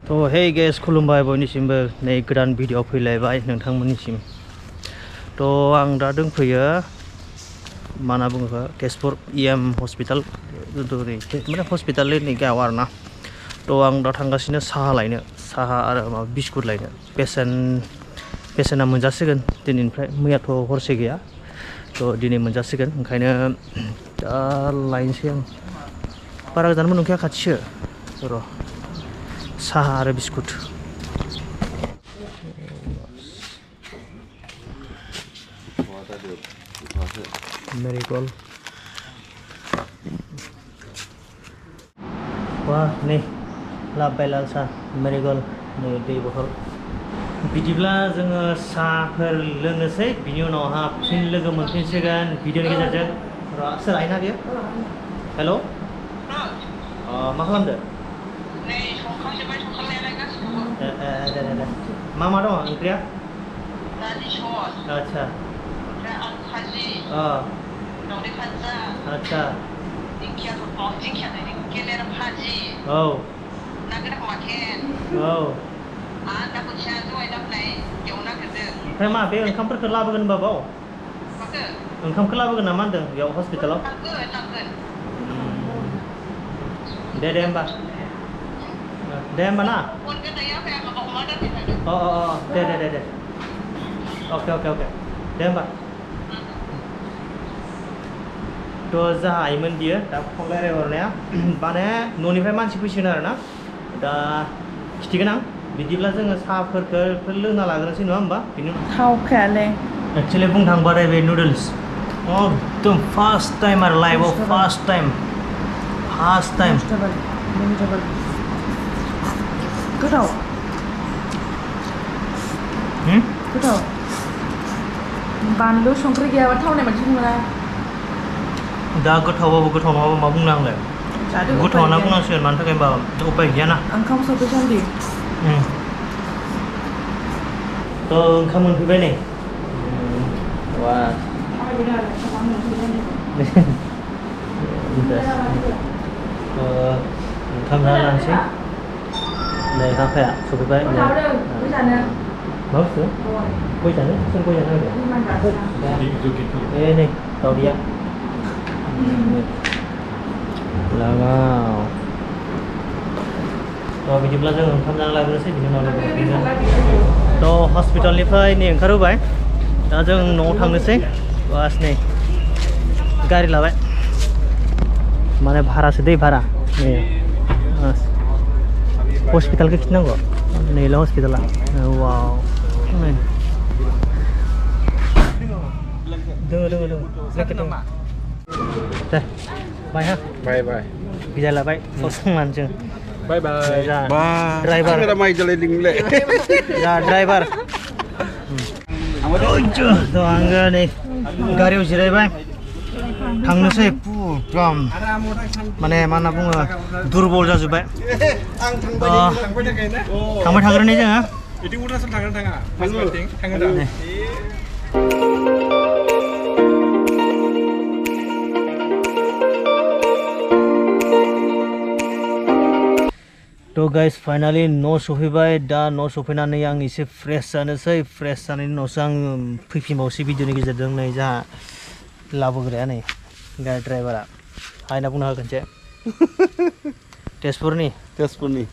तो हे गेस खुलुमबाय बयनिसिमबो नै गोदान भिडिअ फैलायबाय नोंथांमोननिसिम। तो आं दा दंफैयो मा होनना बुङो तेजपुर EM हस्पिटाल माने हस्पिटालनि गायाव आरोना। तो आं दा थांगासिनो साहा लायनो, साहा आरो माबा बिस्कुट लायनो। पेसेन्टआ मोनजासिगोन दिनैनिफ्राय, मैयाथ' हरसे गैया, तो दिनै मोनजासिगोन, ओंखायनो दा लायनोसै आं। बारा गोजानबो नंखाया, खाथिसो र'। साहा आरो बिस्कुट। मेरिगल्ड वाह नै लाबोबाय लाल साहा मेरिगल्ड नै दै बथल। बिदिब्ला जोङो साहाफोर लोंनोसै, बिनि उनावहा फिन लोगो मोनफिनसिगोन भिडिअनि गेजेरजों। र' सोर आइना बेयो? हेल', मा खालामदो? नै संखांजोब्बाय, संखांनायालाय गासिबो। दे मा दङ ओंख्रिया? दालि सस। आच्छा। ओमफ्राय आलु भाजि। दावदै भाजा। आच्छा। दिंखिया केलेर भाजि। औ। ना गोरान बाथोन। औ। आरो दा बोथिया दहाय लाबोनाय एवनो नागिरदों। ओमफ्राय मा बे ओंखामफोरखौ लाबोगोन होनबा बाव? माखो? ओंखामखौ लाबोगोन नामा होनदों बेयाव हस्पिटालाव? लांगोन। दे होमबा। दे होमबा ना? दे। अके दे होमबा। तो जाहायमोन बियो दा फन रायज्लायहरनाया, माने न'निफ्राय मानसि फैसिगोन आरोना। दा खिथिगोन आं। बिदिब्ला जोङो साहाफोरखौ लोंना लाग्रोनोसै नङा होमबा? बिनि थावखायालै एक्चुअलि बुंनो थांबाथाय बे नुडल्स एकदम फार्स्ट टाइम आरो लाइफआव फार्स्ट टाइम गोथाव। गोथाव। बानलु संख्रि गैयाबा थावनाय बायदि मोना। दा गोथावबाबो गोथाव नङाबा मा बुंनो आंलाय? गोथावानो बुंनांसिगोन, मानि थाखाय होनबा उपाय गैयाना। ओंखाम सफैसान्दि। तो ओंखाम मोनफैबाय नै। ओंखाम जाना लानोसै। नै आफाया सफैबाय। मा बुस्थु? गय जानो? सोर गय जानो नागिरदों? ए नै दावदैया। लागाव। तो बिदिब्ला जों ओंखाम जाना लाग्रोनोसै, बिनि उनाव लोगो मोनफिनगोन। तो हस्पिटालनिफ्राय नै ओंखारबोबाय, दा जों न'आव थांनोसै। बास नै गारि लाबाय, माने भारासो दै भारा। नै हस्पिटालखौ खिन्थानांगौ, नैल' हस्पिटाला। वाव नै दोङो दे बाय हा बाय बिदाय लाबाय संनानै जों बाय ड्राइभार ड्राइभार आङो नै गारियाव जिरायबाय, थांनोसै। एकदम माने मा होनना बुङो, दुरबल जाजोब्बाय। थांबाय थाग्रोनि जोङो। तो गाइस फाइनाली न' सफैबाय। दा न' सफैनानै आं एसे फ्रेश जानोसै, फ्रेश जानायनि उनावसो आं फैफिनबावसै भिडिअनि गेजेरजों। नै जोंहा लाबोग्राया नै गारि ड्राइभारा हाय होनना बुंना हो खनसे। तेजपुरनि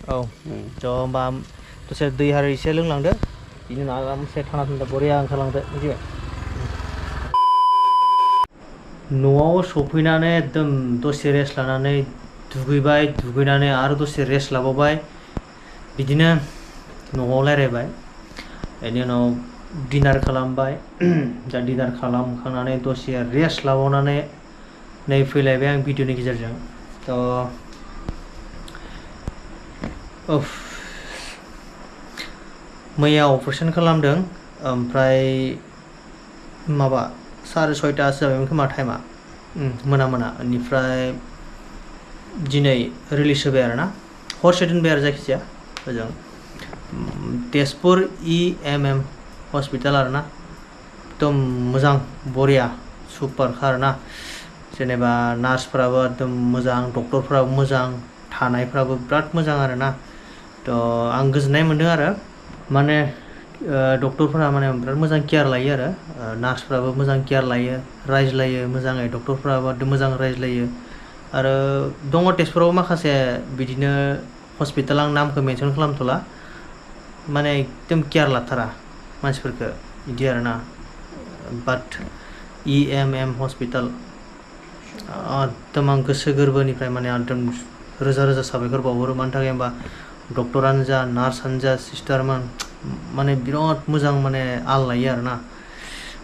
औ। थ' होमबा दसे दै हारि एसे लोंलांदो, बिनि उनाव आरामसे थाना थाना बरिया ओंखारलांदो मिथिबाय। न'आव सफैनानै एकदम दसे रेस्ट लानानै दुगैबाय, दुगैनानै आरो दसे रेस्ट लाबावबाय, बिदिनो न'आव रायज्लायबाय। बेनि उनाव डिनार खालामबाय। दा डिनार खालामखांनानै दसे रेस्ट लाबावनानै नै फैलायबाय आं भिडिअनि गेजेरजों। थ' मैया अपारेसन खालामदों, ओमफ्राय माबा 6:30 जाबायमोन खोमा टाइमा, मोना बेनिफ्राय दिनै रिलिज होबाय आरोना, हरसे दोनबाय आरो जायखिजाया ओजों तेजपुर EMM हस्पिटाल आरोना। एकदम मोजां, बरिया, सुपारखा आरोना। जेनेबा नार्सफ्राबो एकदम मोजां, डक्टरफ्राबो मोजां, थानायफ्राबो बिराद मोजां आरोना। आं गोजोननाय मोनदों आरो माने डक्टरफोरा माने बिराद मोजां केयार लायो आरो नार्सफ्राबो मोजां केयार लायो रायज्लायो मोजाङै डक्टरफ्राबो मोजां रायज्लायो आरो दङ तेजपुराव माखासे बिदिनो हस्पिटाल आं नामखौ मेनसन खालामथ'ला माने एकदम केयार लाथारा मानसिफोरखौ बिदि आरोना बाट EMM हस्पिटाल एकदम आं गोसो गोरबोनिफ्राय माने एकदम रोजा रोजा साबायखर बावहरो मानि थाखाय होनबा डक्टरानो जा नार्सआनो जा सिस्टारमोन माने बिराद मोजां माने आल लायो आरोना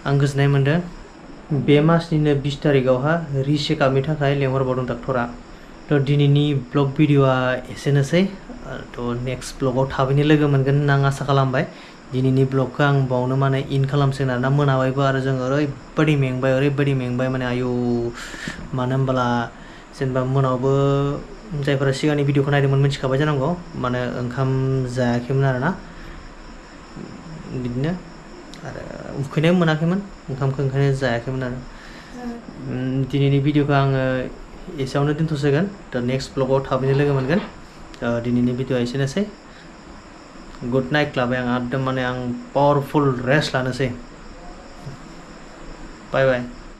आं गोजोननाय मोनदों बे मासनिनो 20 तारिखआवहा रिचेकआपनि थाखाय लेंहरबावदों डक्टरा दिनैनि ब्लग भिडिअआ एसेनोसै नेक्स्ट ब्लगाव थाबैनो लोगो मोनगोन होनना आं आसा खालामबाय दिनैनि ब्लगखौ आं बावनो माने इन खालामसिगोन आरोना मोनाबायबो आरो जों ओरैबायदि मेंबाय माने आयौ मानो होनबोला जेनेबा मोनावबो जायफोरा सिगांनि भिडिअखौ नायदोंमोन मिथिखाबाय जानांगौ माने ओंखाम जायाखैमोन आरोना बिदिनो आरो उखैनाय मोनाखैमोन ओंखामखौ ओंखायनो जायाखैमोन आरो दिनैनि भिडिअखौ आङो एसेयावनो दोनथ'सिगोन नेक्स्ट ब्लगाव थाबैनो लोगो मोनगोन दिनैनि भिडिअआ एसेनोसै गुड नाइट लाबाय आं एकदम माने आं पावारफुल रेस्ट लानोसै बाय बाय